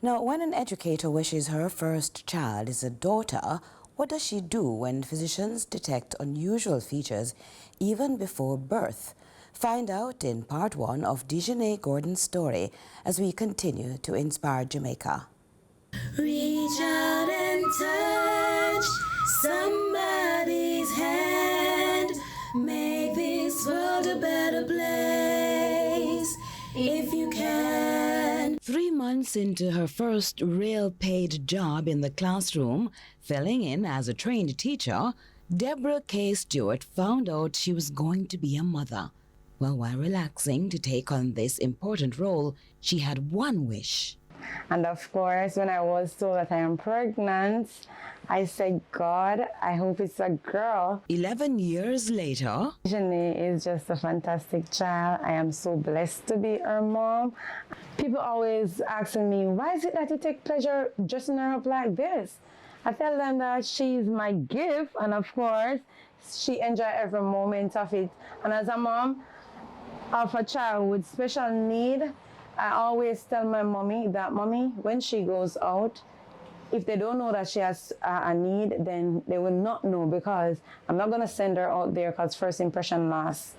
Now, when an educator wishes her first child is a daughter, what does she do when physicians detect unusual features even before birth? Find out in part 1 of Dejanay Gordon's story as we continue to inspire Jamaica. Reach out and touch somebody's hand. Make this world a better place if you can. 3 months into her first real paid job in the classroom, filling in as a trained teacher, Deborah K. Stewart found out she was going to be a mother. Well, while relaxing to take on this important role, she had one wish. And of course, when I was told that I am pregnant, I said, God, I hope it's a girl. 11 years later, Dejanay is just a fantastic child. I am so blessed to be her mom. People always asking me, why is it that you take pleasure dressing her up like this? I tell them that she's my gift, and of course, she enjoys every moment of it. And as a mom of a child with special need, I always tell my mommy that, mommy, when she goes out, if they don't know that she has a need, then they will not know, because I'm not going to send her out there because first impression lasts.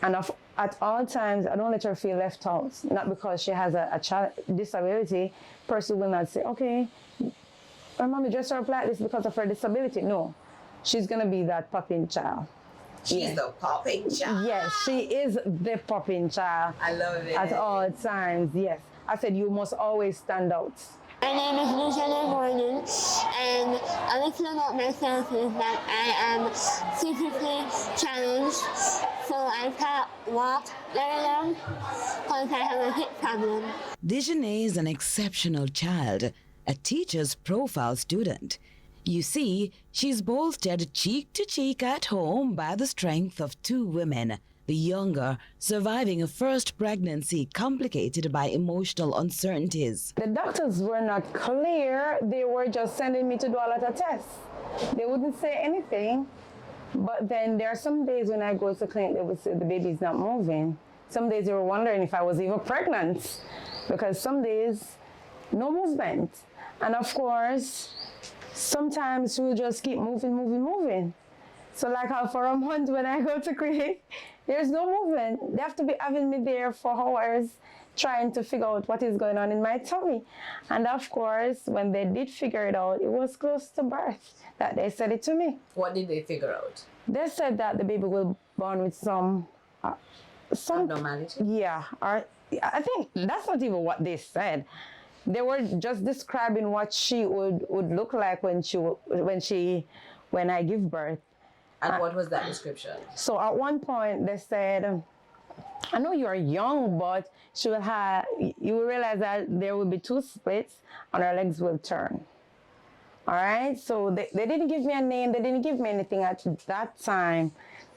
And at all times, I don't let her feel left out. Not because she has a child disability. Person will not say, okay, her mommy dressed her up like this because of her disability. No, she's going to be that popping child. She's the popping child. Yes, she is the popping child. I love it. At all times, yes. I said you must always stand out. My name is Dejanay Gordon, and a little about myself is that I am physically challenged, so I can't walk very long because I have a hip problem. Dejanay is an exceptional child, a teacher's profile student. You see, she's bolstered cheek to cheek at home by the strength of 2 women, the younger surviving a first pregnancy complicated by emotional uncertainties. The doctors were not clear. They were just sending me to do a lot of tests. They wouldn't say anything. But then there are some days when I go to clinic, they would say the baby's not moving. Some days they were wondering if I was even pregnant, because some days, no movement. And of course, sometimes she will just keep moving. So like for a month when I go to clinic, there's no movement. They have to be having me there for hours trying to figure out what is going on in my tummy. And of course, when they did figure it out, it was close to birth that they said it to me. What did they figure out? They said that the baby will born with some abnormality? Yeah, or I think that's not even what they said. They were just describing what she would look like when I give birth. And what was that description? So at one point they said, I know you are young, but you will realize that there will be 2 splits and her legs will turn. All right, so they didn't give me a name, they didn't give me anything at that time,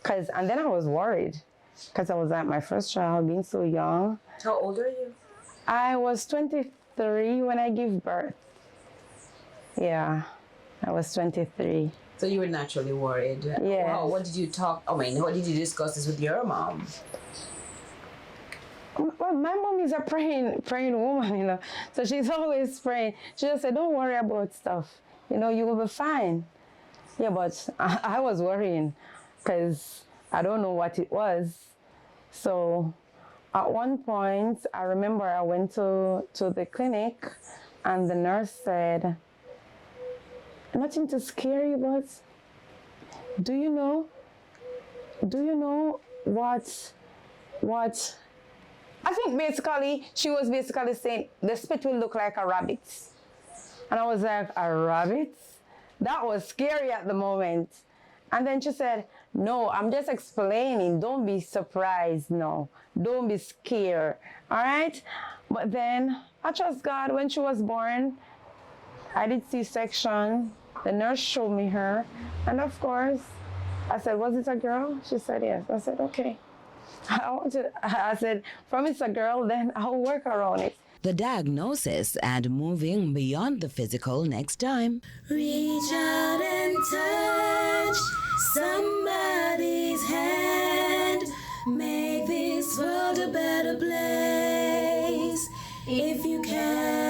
and then I was worried because I was at my first child, being so young. How old are you? I was 23 when I gave birth. Yeah, I was 23. So you were naturally worried. Yes. Wow, what did you what did you discuss this with your mom? Well, my mom is a praying woman, so she's always praying. She just said, don't worry about stuff. You will be fine. Yeah, but I was worrying because I don't know what it was. So at one point, I remember I went to the clinic and the nurse said, nothing to scare you, but do you know what I think basically she was basically saying the spit will look like a rabbit. And I was like, a rabbit? That was scary at the moment. And then she said, no, I'm just explaining. Don't be surprised. No, don't be scared. All right? But then I trust God. When she was born, I did C-section. The nurse showed me her. And of course, I said, was it a girl? She said, yes. I said, okay. I said, from it's a girl, then I'll work around it. The diagnosis and moving beyond the physical next time. Reach out and touch somebody's hand. Make this world a better place if you can.